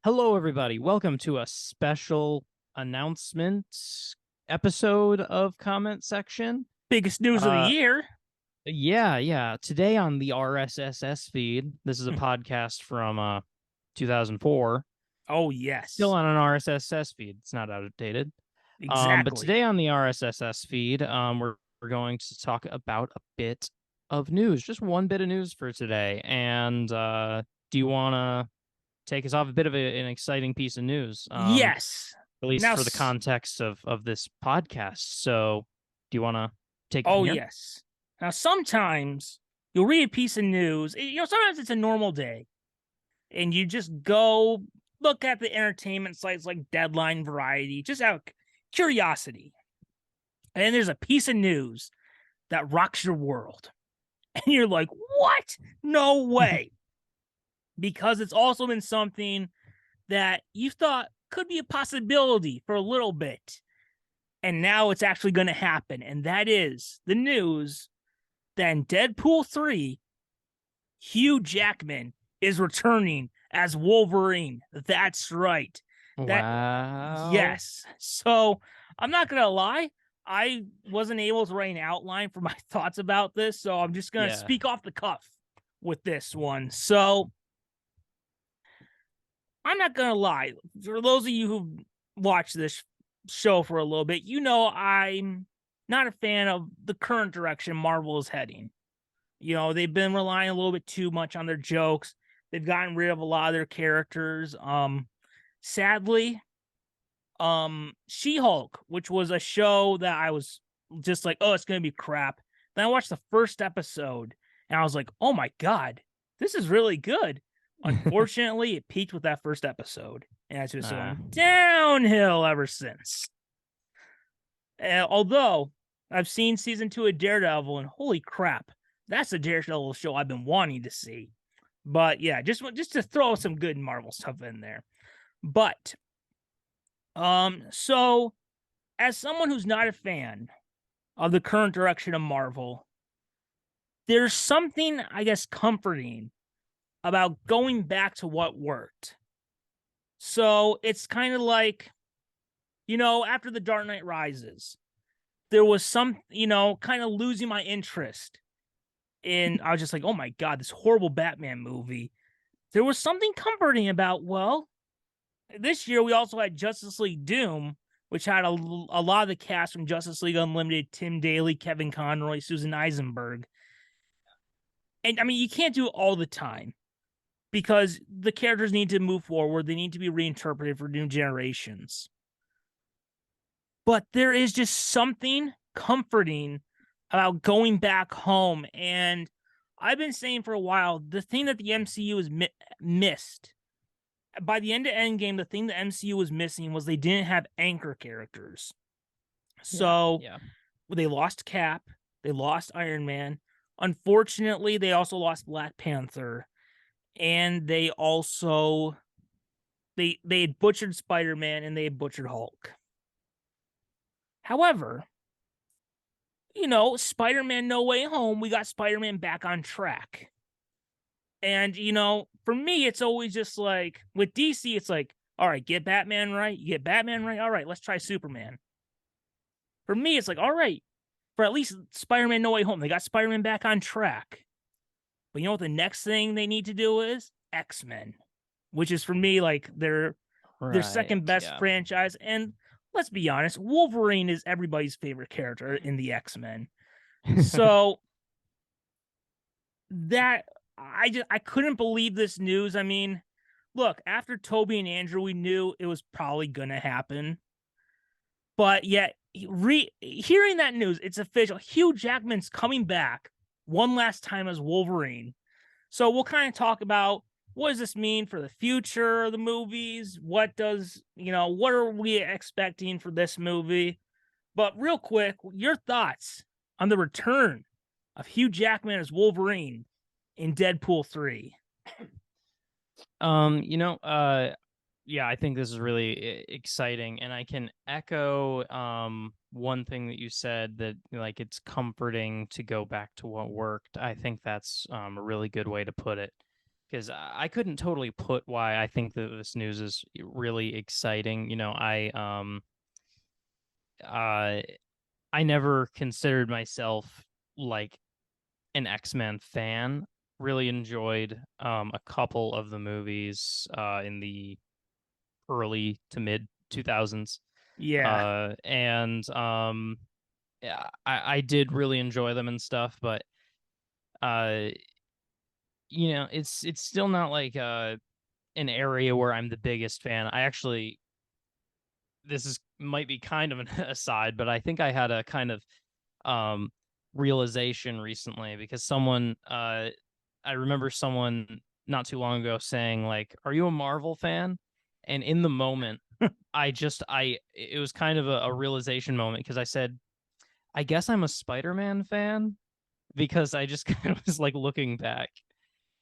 Hello, everybody. Welcome to a special announcement episode of Comment Section. Biggest news of the Uh, year. yeah. Today on the RSS feed, this is a podcast from 2004. Oh, Still yes. on an RSS feed. It's not outdated. But Exactly. today on the RSS feed, we're going to talk about a bit of news, just one bit of news for today. And do you want to take us off a bit of an exciting piece of news? Yes. At least Now, for the context of this podcast. So, do you want to take it from oh, here? yes. Now, sometimes you'll read a piece of news. Sometimes it's a normal day and you just go look at the entertainment sites like Deadline, Variety, just out of curiosity. And then there's a piece of news that rocks your world. And you're like, what? No way. Because it's also been something that you thought could be a possibility for a little bit. And now it's actually going to happen. And that is the news that in Deadpool 3, Hugh Jackman is returning as Wolverine. That's right. That, Wow. yes. So I'm not going to lie. I wasn't able to write an outline for my thoughts about this. So I'm just going to Yeah. speak off the cuff with this one. So I'm not going to lie. For those of you who watched this show for a little bit, I'm not a fan of the current direction Marvel is heading. They've been relying a little bit too much on their jokes. They've gotten rid of a lot of their characters. Sadly, She-Hulk, which was a show that I was just like, oh, it's gonna be crap. Then I watched the first episode and I was like, oh my god, this is really good. Unfortunately, it peaked with that first episode, and it's just Uh, going downhill ever since. Although I've seen season 2 of Daredevil, and holy crap, that's a Daredevil show I've been wanting to see. But yeah, just to throw some good Marvel stuff in there. But so as someone who's not a fan of the current direction of Marvel, there's something I guess comforting about going back to what worked. So it's kind of like, after The Dark Knight Rises, there was some, kind of losing my interest. And I was just like, oh my God, this horrible Batman movie. There was something comforting about, well, this year we also had Justice League Doom, which had a lot of the cast from Justice League Unlimited: Tim Daly, Kevin Conroy, Susan Eisenberg. And I mean, you can't do it all the time because the characters need to move forward. They need to be reinterpreted for new generations. But there is just something comforting about going back home. And I've been saying for a while, the thing that the MCU has missed by the end of Endgame, the thing the MCU was missing was they didn't have anchor characters. So yeah. they lost Cap, they lost Iron Man. Unfortunately, they also lost Black Panther, and they had butchered Spider-Man and they had butchered Hulk. However, Spider-Man No Way Home, we got Spider-Man back on track. And, for me, it's always just like with DC, it's like, all right, get Batman right. You get Batman right. All right, let's try Superman. For me, it's like, all right, for at least Spider-Man No Way Home, they got Spider-Man back on track. But you know what the next thing they need to do is? X-Men, which is for me like their Right. second best Yeah. franchise. And let's be honest, Wolverine is everybody's favorite character in the X-Men. So that I couldn't believe this news. I mean, look, after Toby and Andrew, we knew it was probably gonna happen. But yet, hearing that news, it's official. Hugh Jackman's coming back one last time as Wolverine. So we'll kind of talk about what does this mean for the future of the movies? What are we expecting for this movie? But real quick, your thoughts on the return of Hugh Jackman as Wolverine in Deadpool 3. Yeah, I think this is really exciting, and I can echo one thing that you said, that like it's comforting to go back to what worked. I think that's a really good way to put it. because I couldn't totally put why I think that this news is really exciting. Uh I never considered myself like an X-Men fan. Really enjoyed a couple of the movies in the early to mid 2000s. Yeah. And yeah, I did really enjoy them and stuff, but uh it's still not like an area where I'm the biggest fan. I actually, this is might be kind of an aside, but I think I had a kind of um realization recently because someone I remember someone not too long ago saying like, "Are you a Marvel fan?" And in the moment, I it was kind of a realization moment because I said, "I guess I'm a Spider-Man fan," because I just kind of was like looking back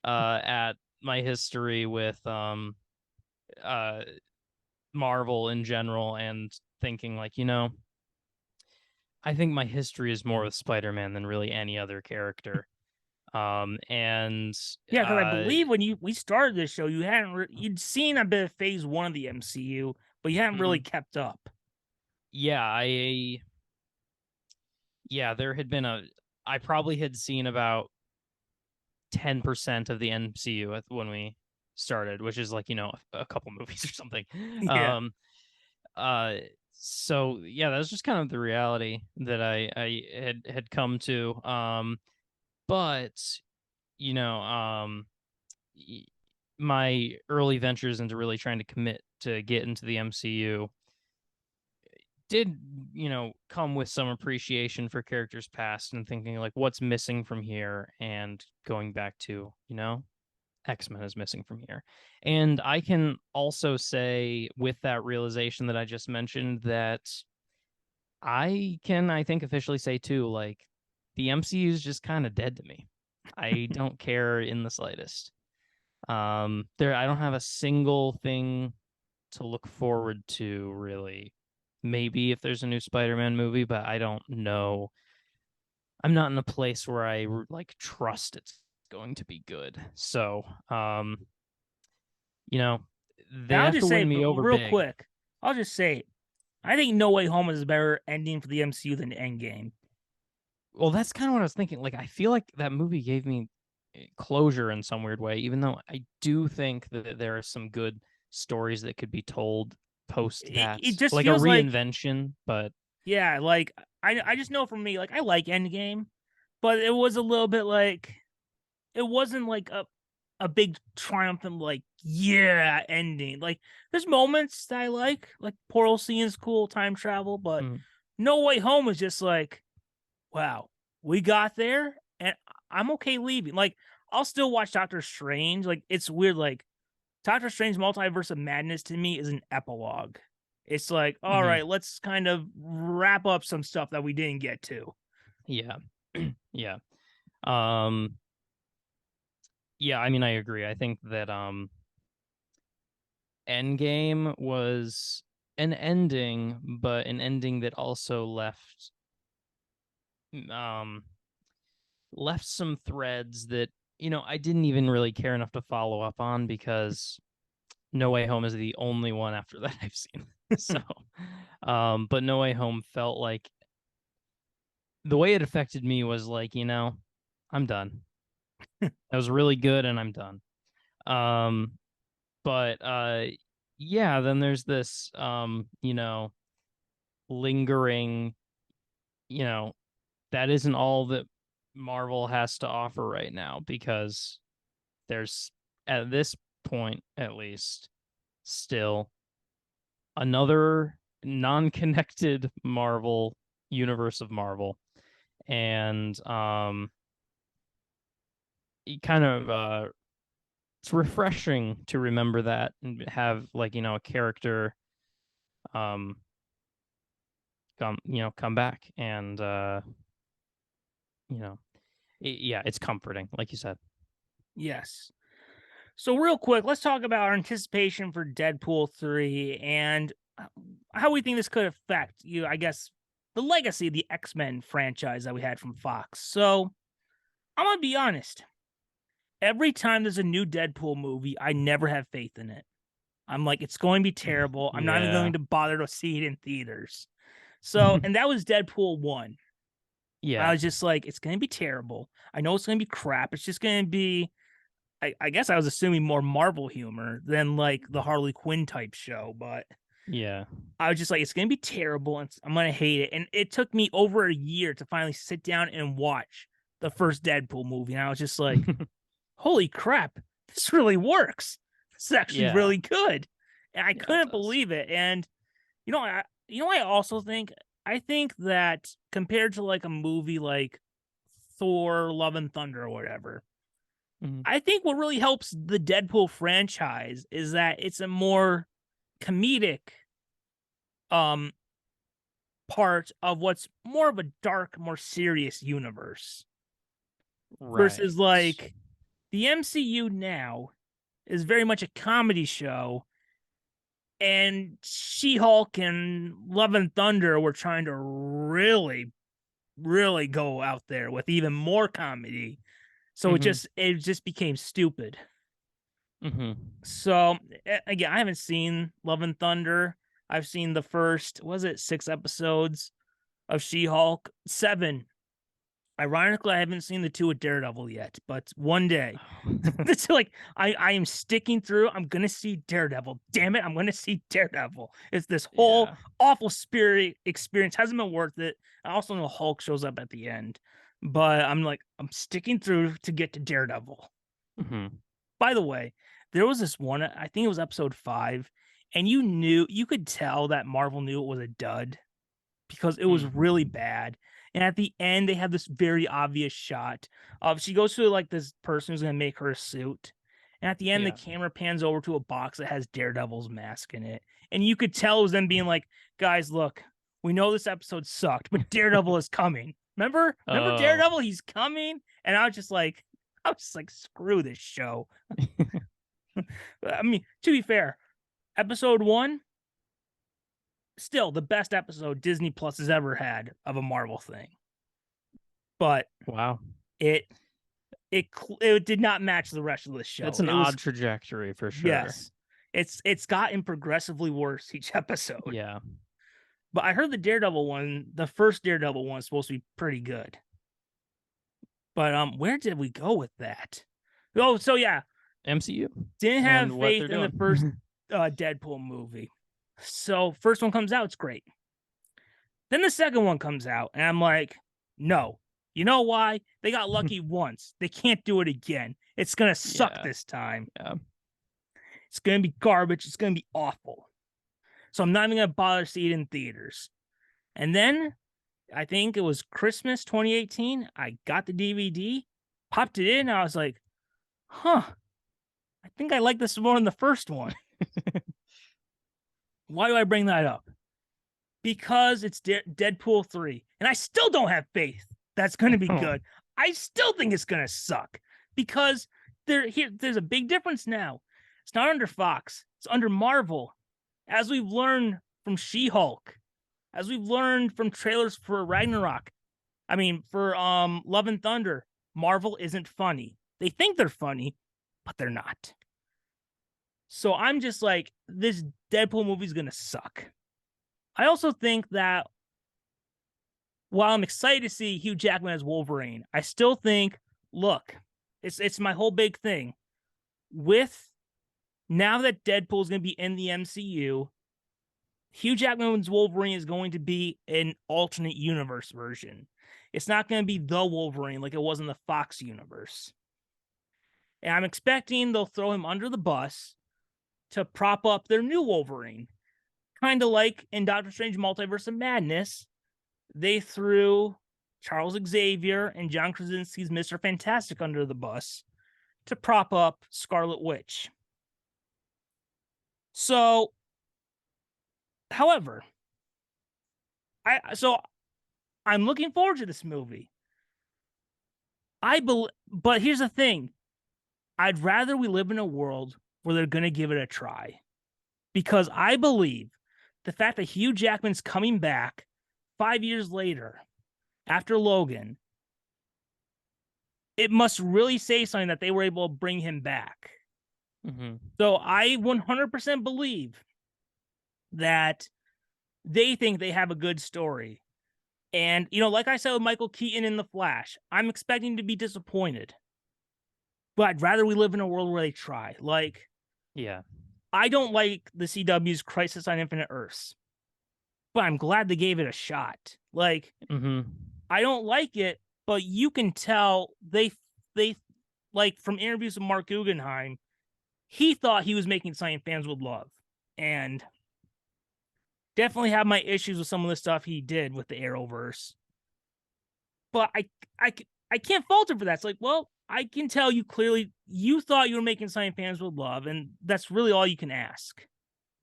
at my history with uh Marvel in general and thinking like, I think my history is more with Spider-Man than really any other character. And Yeah, because I uh believe when we started this show, you'd seen a bit of Phase One of the MCU, but you hadn't really mhm. kept up. Yeah, there had been I probably had seen about 10% of the MCU when we started, which is like, a couple movies or something. Yeah. Um uh so yeah, that's just kind of the reality that I had come to. But you know, my early ventures into really trying to commit to get into the MCU did, come with some appreciation for characters past and thinking like what's missing from here and going back to, X-Men is missing from here. And I can also say with that realization that I just mentioned that I think officially say too, like the MCU is just kind of dead to me. I don't care in the slightest. I don't have a single thing to look forward to really. Maybe if there's a new Spider-Man movie, but I don't know. I'm not in a place where I like trust it's going to be good. So, you know, And they'd I'll have to just say, win me over real big. quick, I'll just say, I think No Way Home is a better ending for the MCU than Endgame. Well, that's kind of what I was thinking. Like, I feel like that movie gave me closure in some weird way, even though I do think that there are some good stories that could be told post It that, just like a feels like, reinvention. But yeah, like I just know for me, like I like Endgame, but it was a little bit like it wasn't like a big triumphant like yeah ending. Like there's moments that I like Portal Scene's cool, time travel, but mm, No Way Home is just like wow, we got there, and I'm okay leaving. Like I'll still watch Doctor Strange. Like it's weird. Like Doctor Strange Multiverse of Madness to me is an epilogue. It's like, all mm-hmm. right, let's kind of wrap up some stuff that we didn't get to. Yeah, yeah, um, yeah. I mean, I agree. I think that Endgame was an ending, but an ending that also um left some threads that I didn't even really care enough to follow up on because No Way Home is the only one after that I've seen. So, but No Way Home felt like the way it affected me was like, I'm done. That was really good and I'm done. Um, but yeah, then there's this lingering, you know, that isn't all that Marvel has to offer right now because there's at this point at least still another non-connected Marvel universe of Marvel, and it kind of it's refreshing to remember that and have like a character um come back and you know yeah, it's comforting like you said. Yes. So real quick, let's talk about our anticipation for Deadpool 3 and how we think this could affect you, I guess, the legacy of the X-Men franchise that we had from Fox. So, I'm going to be honest. every time there's a new Deadpool movie, I never have faith in it. I'm like, it's going to be terrible. I'm not even Yeah. going to bother to see it in theaters. So, and that was Deadpool 1. I Yeah. was just like, it's going to be terrible. I know it's going to be crap. It's just going to be, I guess I was assuming more Marvel humor than like the Harley Quinn type show, but Yeah. I was just like, it's going to be terrible and I'm going to hate it. And it took me over a year to finally sit down and watch the first Deadpool movie. And I was just like, holy crap, this really works. This is actually Yeah. really good. And I Yeah, it couldn't does. believe it. And I also think I think that compared to like a movie like Thor, Love and Thunder or whatever, Mhm. I think what really helps the Deadpool franchise is that it's a more comedic um part of what's more of a dark, more serious universe Right. versus like the MCU now is very much a comedy show, and She-Hulk and Love and Thunder were trying to really, really go out there with even more comedy. So Mhm. it just became stupid. Mhm. So again, I haven't seen Love and Thunder. I've seen the first, was it 6 episodes of She-Hulk? 7. Ironically, I haven't seen the 2 with Daredevil yet, but one day. It's like I am sticking through. I'm gonna see Daredevil. Damn it, I'm gonna see Daredevil. It's this whole Yeah. awful spirit experience hasn't been worth it. I also know Hulk shows up at the end, but I'm like, I'm sticking through to get to Daredevil. Mhm. By the way, there was this one, I think it was episode 5, and you could tell that Marvel knew it was a dud because it was really Mm. bad. And at the end, they have this very obvious shot of she goes to like this person who's gonna make her a suit. And at the end, the Yeah. camera pans over to a box that has Daredevil's mask in it. And you could tell it was them being like, guys, look, we know this episode sucked, but Daredevil is coming. Remember Oh. Daredevil? He's coming. And I was just like, screw this show. I mean, to be fair, episode 1, still the best episode Disney Plus has ever had of a Marvel thing. But Wow. it it did not match the rest of the It's show. an It was, odd trajectory for sure. yes, it's gotten progressively worse each episode. Yeah. But I heard the first Daredevil one, is supposed to be pretty good. But where did we go with that? Oh, so yeah, MCU didn't have and what they're faith in the first doing. Deadpool movie. So first one comes out, it's great. Then the second one comes out, and I'm like, no. You know why? They got lucky once. They can't do it again. It's gonna suck Yeah. this time. Yeah. It's gonna be garbage. It's gonna be awful. So I'm not even gonna bother to see it in theaters. And then I think it was Christmas 2018. I got the DVD, popped it in. And I was like, huh, I think I like this more than the first one. Why do I bring that up? Because it's Deadpool 3. And I still don't have faith that's going to be Oh. good. I still think it's going to suck because there's a big difference now. It's not under Fox, it's under Marvel. As we've learned from She-Hulk, as we've learned from trailers for Ragnarok, for Love and Thunder, Marvel isn't funny. They think they're funny, but they're not. So I'm just like, this Deadpool movie is going to suck. I also think that while I'm excited to see Hugh Jackman as Wolverine, I still think, look, it's my whole big thing. With now that Deadpool is going to be in the MCU, Hugh Jackman's Wolverine is going to be an alternate universe version. It's not going to be the Wolverine like it was in the Fox universe. And I'm expecting they'll throw him under the bus to prop up their new Wolverine. Kind of like in Doctor Strange Multiverse of Madness, they threw Charles Xavier and John Krasinski's Mr. Fantastic under the bus to prop up Scarlet Witch. So, however, I'm looking forward to this movie. But here's the thing: I'd rather we live in a world where they're going to give it a try, because I believe the fact that Hugh Jackman's coming back 5 years later after Logan it must really say something that they were able to bring him back. Mm-hmm. So I 100% believe that they think they have a good story. And, like I said with Michael Keaton in The Flash, I'm expecting to be disappointed. But I'd rather we live in a world where they try. Like, Yeah. I don't like the CW's Crisis on Infinite Earths, but I'm glad they gave it a shot. Like, Mm-hmm. I don't like it, but you can tell they like from interviews with Mark Guggenheim, he thought he was making something fans would love. And definitely have my issues with some of the stuff he did with the Arrowverse. But I I can't fault him for that. It's like, well, I can tell you clearly you thought you were making something fans would love, and that's really all you can ask.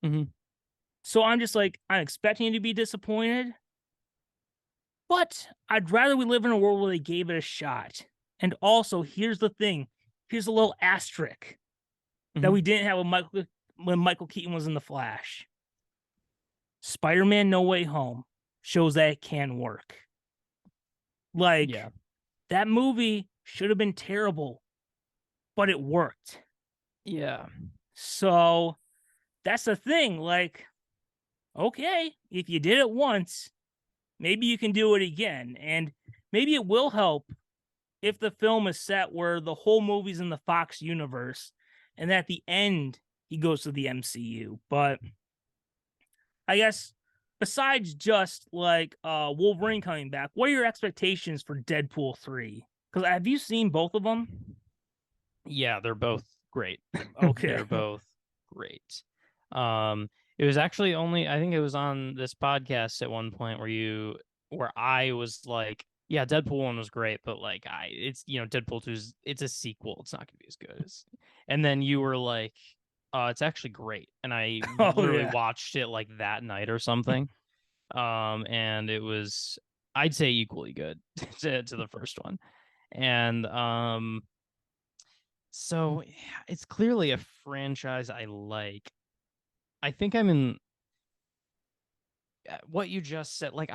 Mm-hmm. So I'm just like, I'm expecting you to be disappointed, but I'd rather we live in a world where they gave it a shot. And also, here's the thing: here's a little asterisk that Mm-hmm. we didn't have when Michael Keaton was in the Flash. Spider-Man: No Way Home shows that it can work. Yeah. Like that movie should have been terrible, but it worked. Yeah. So that's the thing. Like, okay, if you did it once, maybe you can do it again. And maybe it will help if the film is set where the whole movie's in the Fox universe and at the end he goes to the MCU. But I guess besides just like Wolverine coming back, what are your expectations for Deadpool 3? Because have you seen both of them? Yeah, they're both great. Okay. They're both great. It was actually only I think it was on this podcast at one point where I was like, yeah, Deadpool 1 was great, but like it's Deadpool 2 is it's a sequel. It's not gonna be as good as and then you were like, it's actually great. And I Oh literally yeah. watched it like that night or something. And it was I'd say equally good to the first one. And so yeah, it's clearly a franchise I like. I think I'm in what you just said. Like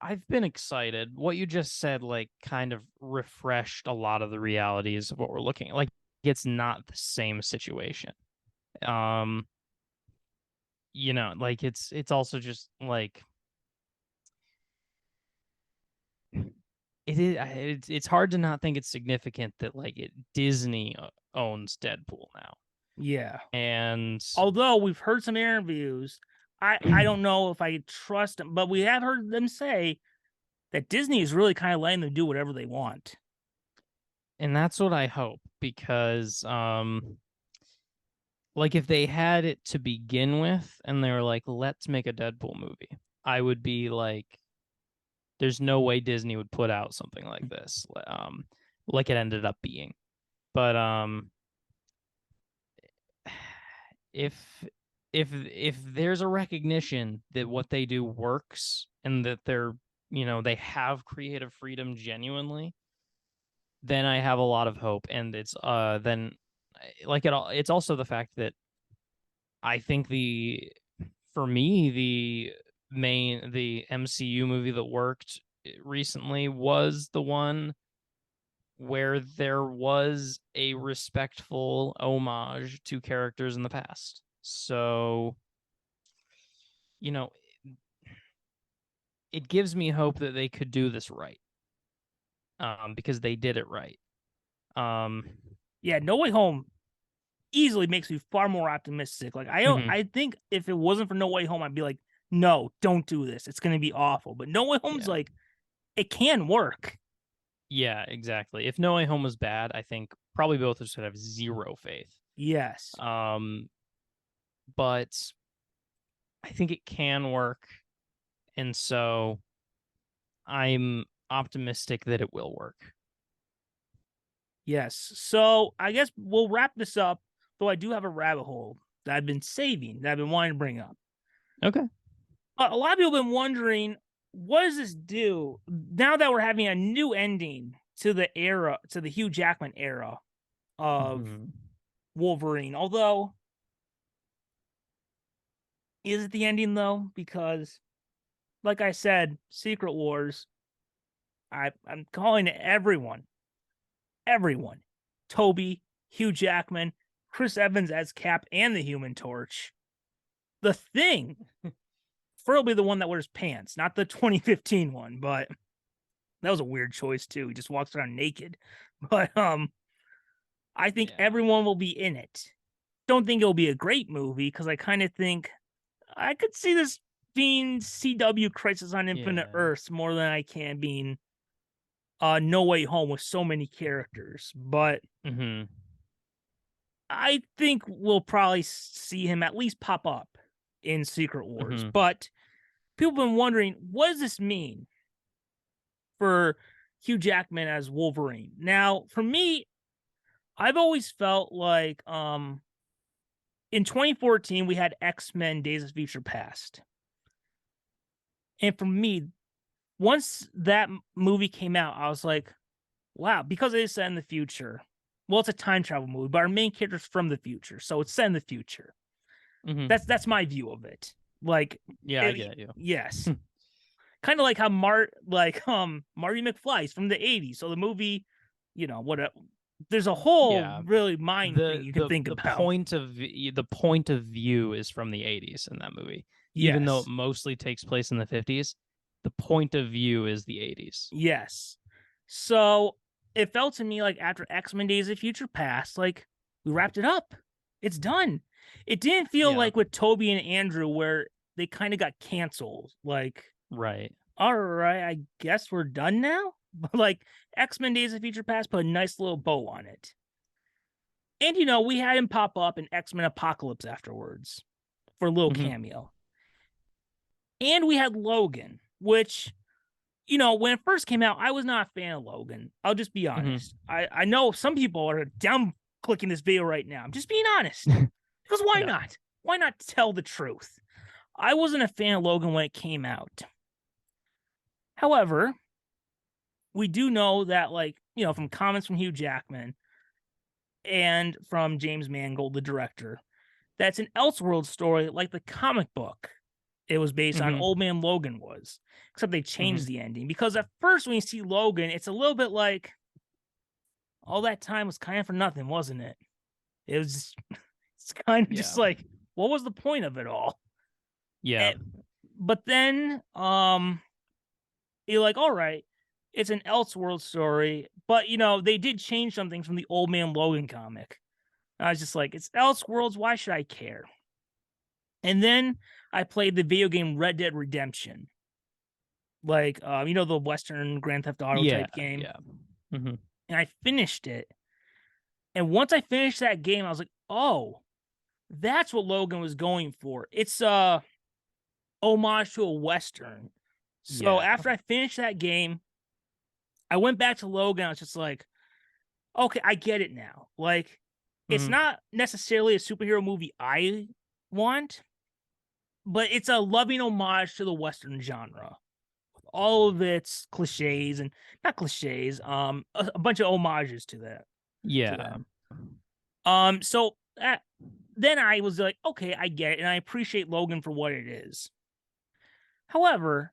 I've been excited. What you just said like kind of refreshed a lot of the realities of what we're looking at. Like it's not the same situation. Um, like it's also just like it is it's hard to not think it's significant that like Disney owns Deadpool now. Yeah. And Although we've heard some interviews, I don't know if I trust them, but we have heard them say that Disney is really kind of letting them do whatever they want. and that's what I hope because like if they had it to begin with and they were like let's make a Deadpool movie, I would be like there's no way Disney would put out something like this like it ended up being. But if if there's a recognition that what they do works and that they have creative freedom genuinely, then I have a lot of hope. And it's then like it's also the fact that I think for me the MCU movie that worked recently was the one where there was a respectful homage to characters in the past. So, you know, it gives me hope that they could do this right. Because they did it right. Um, Yeah, No Way Home easily makes me far more optimistic. Like I don't, mhm, I think if it wasn't for No Way Home, I'd be like, no, don't do this. It's gonna be awful. But No Way Home's yeah. like, it can work. Yeah, exactly. If No Way Home was bad, I think probably both of us would have zero faith. Yes. Um, but I think it can work, and so I'm optimistic that it will work. Yes. So I guess we'll wrap this up, though I do have a rabbit hole that I've been saving, that I've been wanting to bring up. Okay. A lot of people have been wondering, what does this do now that we're having a new ending to the Hugh Jackman era of Mhm. Wolverine? Although, is it the ending though? Because, like I said, Secret Wars, I'm calling it everyone. everyone. Toby, Hugh Jackman, Chris Evans as Cap and the Human Torch. The Thing, preferably the one that wears pants, not the 2015 one, but that was a weird choice too. He just walks around naked. But I think everyone will be in it. Don't think it'll be a great movie because I kind of think I could see this being CW Crisis on Infinite Earths more than I can being No Way Home with so many characters. But I think we'll probably see him at least pop up in Secret Wars. But people have been wondering, what does this mean for Hugh Jackman as Wolverine? Now, for me, I've always felt like in 2014, we had X-Men Days of Future Past. And for me, once that movie came out, I was like, wow, because it is set in the future. Well, it's a time travel movie, but our main character's from the future, so it's set in the future. That's my view of it. Like, I get you. Yes. Kind of like how Marty McFly's from the 80s. So the movie, there's a whole really mind thing you can think about. The point of view is from the 80s in that movie. Even though it mostly takes place in the 50s, the point of view is the 80s. Yes. So it felt to me like after X-Men Days of Future Past, like we wrapped it up. It's done. It didn't feel like with Toby and Andrew where they kind of got canceled. Like, right. All right, I guess we're done now. But like X-Men Days of Future Past put a nice little bow on it. And we had him pop up in X-Men Apocalypse afterwards for a little cameo. And we had Logan, which, when it first came out, I was not a fan of Logan. I'll just be honest. I know some people are down clicking this video right now. I'm just being honest. Because why not? Why not tell the truth? I wasn't a fan of Logan when it came out. However, we do know that, from comments from Hugh Jackman and from James Mangold, the director, that's an Elseworld story like the comic book it was based on Old Man Logan was, except they changed the ending. Because at first when you see Logan, it's a little bit like all that time was kind of for nothing, wasn't it? It's kind of just like, what was the point of it all? But then you're like, all right, it's an Elseworld story, but they did change something from the Old Man Logan comic. I was just like, it's Elseworlds, why should I care? And then I played the video game Red Dead Redemption. Like, the Western Grand Theft Auto type game. And I finished it. And once I finished that game, I was like, oh, that's what Logan was going for. It's homage to a Western. So after I finished that game, I went back to Logan. I was just like, okay, I get it now. Like, it's not necessarily a superhero movie I want, but it's a loving homage to the Western genre. All of its cliches and not cliches, a bunch of homages to that. So then I was like, okay, I get it, and I appreciate Logan for what it is. However,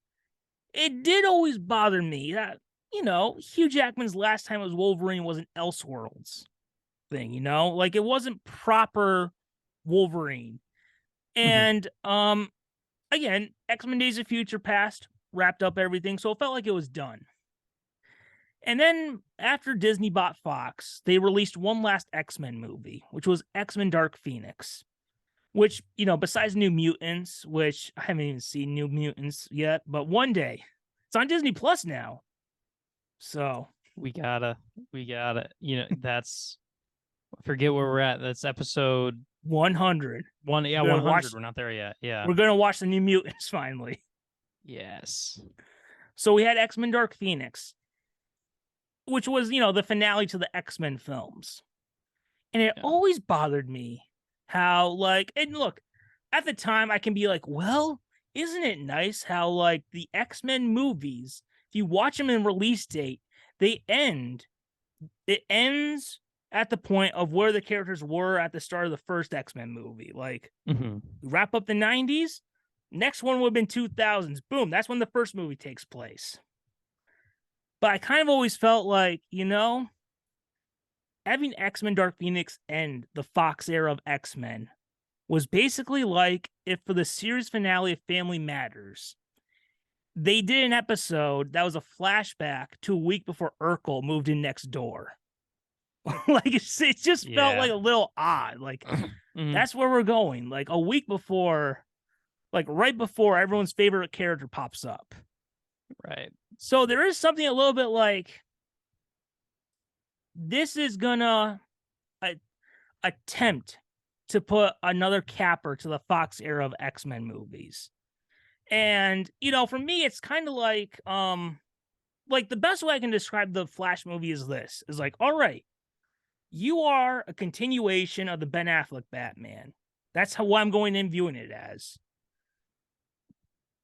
it did always bother me that, Hugh Jackman's last time as Wolverine was an Elseworlds thing, like it wasn't proper Wolverine. And again, X-Men Days of Future Past wrapped up everything, so it felt like it was done. And then after Disney bought Fox, they released one last X-Men movie, which was X-Men Dark Phoenix, which, besides New Mutants, which I haven't even seen New Mutants yet, but one day it's on Disney Plus now. So we gotta, that's, I forget where we're at. That's episode 100. 100. We're not there yet. Yeah. We're going to watch the New Mutants finally. Yes. So we had X-Men Dark Phoenix, which was, the finale to the X-Men films. And it always bothered me how, and look, at the time I can be like, well, isn't it nice how, the X-Men movies, if you watch them in release date, it ends at the point of where the characters were at the start of the first X-Men movie. Like, wrap up the 90s, next one would have been 2000s. Boom, that's when the first movie takes place. But I kind of always felt like, having X-Men Dark Phoenix end the Fox era of X-Men was basically like if for the series finale of Family Matters, they did an episode that was a flashback to a week before Urkel moved in next door. Like it just felt Yeah. like a little odd. Like Hmm. that's where we're going. Like a week before, like right before everyone's favorite character pops up. Right. So there is something a little bit like this is gonna uh, attempt to put another capper to the Fox era of X-Men movies. And, for me, it's kind of like the best way I can describe the Flash movie is this is like, all right, you are a continuation of the Ben Affleck Batman. That's how I'm going in viewing it as.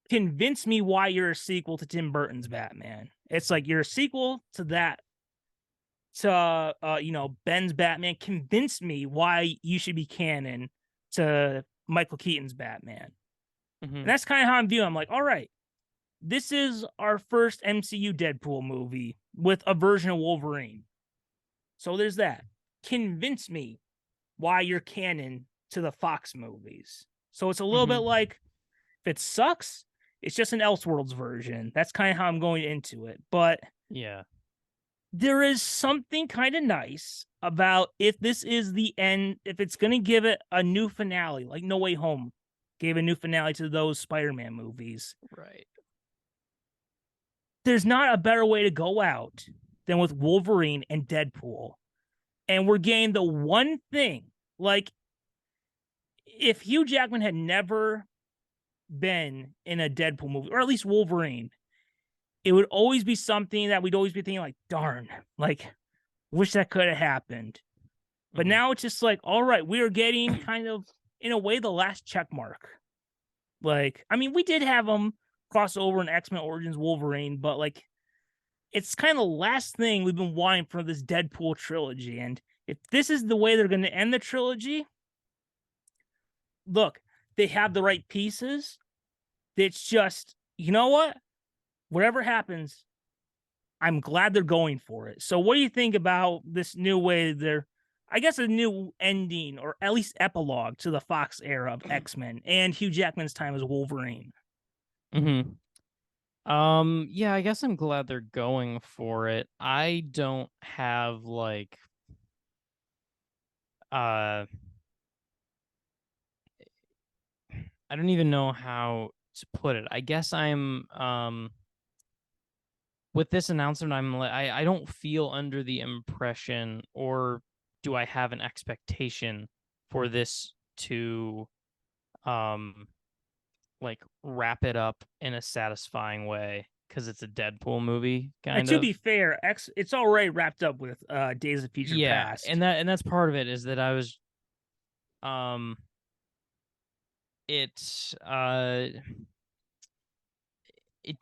Convince me why you're a sequel to Tim Burton's Batman. It's like you're a sequel to that to Ben's Batman. Convince me why you should be canon to Michael Keaton's Batman. And Hmm. that's kind of how I'm viewing. I'm like, all right, this is our first MCU Deadpool movie with a version of Wolverine. So there's that. Convince me why you're canon to the Fox movies. So it's a little bit Hmm. like if it sucks, it's just an Elseworlds version. That's kind of how I'm going into it. But Yeah. there is something kind of nice about if this is the end, if it's going to give it a new finale, like No Way Home gave a new finale to those Spider-Man movies. Right. There's not a better way to go out than with Wolverine and Deadpool. And we're getting the one thing, like if Hugh Jackman had never been in a Deadpool movie, or at least Wolverine, it would always be something that we'd always be thinking like, darn, like, wish that could have happened. But Hmm. now it's just like, all right, we are getting kind of, in a way, the last check mark. Like, I mean, we did have them cross over in X-Men Origins Wolverine, but like, it's kind of the last thing we've been wanting for this Deadpool trilogy. And if this is the way they're going to end the trilogy, look, they have the right pieces. It's just, you know what? Whatever happens, I'm glad they're going for it. So, what do you think about this new way they're, I guess, a new ending or at least epilogue to the Fox era of X-Men and Hugh Jackman's time as Wolverine? Hmm. Yeah, I guess I'm glad they're going for it. I don't have like uh I don't even know how to put it. I guess I'm with this announcement I'm like I don't feel under the impression, or do I have an expectation for this to um like wrap it up in a satisfying way because it's a Deadpool movie And kind to of. be fair, it's already wrapped up with Days of Future Yeah, Past. and that's part of it is that I was um it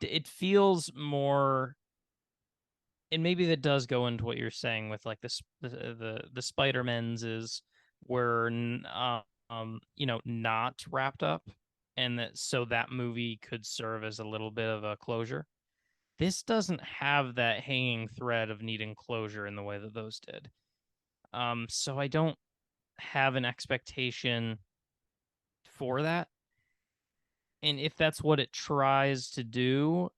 it feels more, and maybe that does go into what you're saying with like the Spider-Mans is were not wrapped up, and that so that movie could serve as a little bit of a closure. This doesn't have that hanging thread of needing closure in the way that those did. So I don't have an expectation for that. And if that's what it tries to do,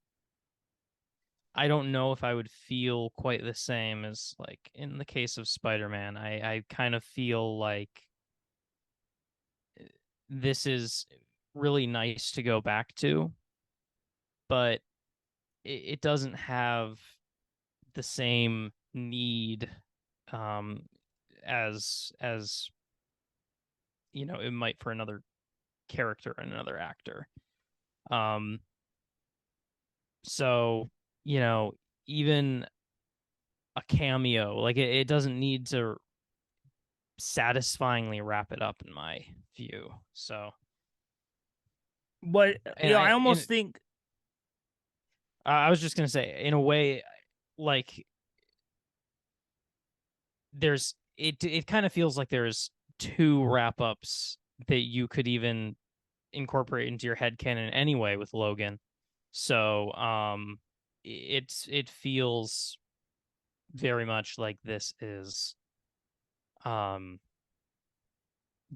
I don't know if I would feel quite the same as like in the case of Spider-Man. I kind of feel like this is really nice to go back to, but it doesn't have the same need um as it might for another character and another actor. Um so, you know, even a cameo, like it doesn't need to satisfyingly wrap it up in my view. So, But and I I almost and think I was just gonna say, in a way, like there's it kind of feels like there's two wrap ups that you could even incorporate into your head canon anyway with Logan. So, it feels very much like this is um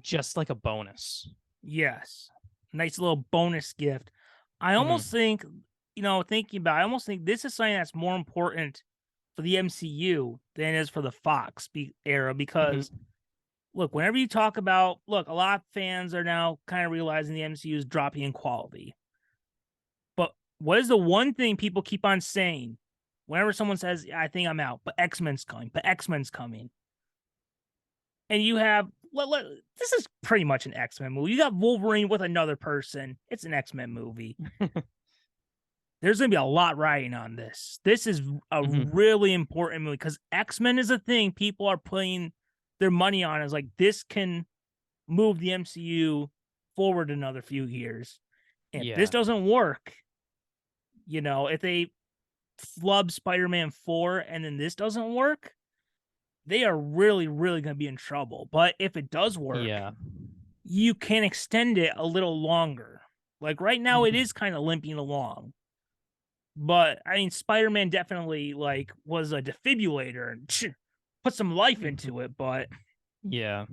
just like a bonus. Yes. Nice little bonus gift. I Hmm. almost think, thinking about it, I almost think this is something that's more important for the MCU than it is for the Fox era Hmm. because look, whenever you talk about look, a lot of fans are now kind of realizing the MCU is dropping in quality. But what is the one thing people keep on saying whenever someone says, I think I'm out, but X-Men's coming, but X-Men's coming? And you have this is pretty much an X-Men movie. You got Wolverine with another person. It's an X-Men movie. There's gonna be a lot riding on this. This is a Hmm. really important movie because X-Men is a thing people are putting their money on. Is like this can move the MCU forward another few years. And if this Yeah. doesn't work, if they flub Spider-Man 4 and then this doesn't work, they are really, really going to be in trouble. But if it does work, Yeah. you can extend it a little longer. Like right now, it is kind of limping along. But I mean, Spider-Man definitely like was a defibrillator and put some life into it. But Yeah.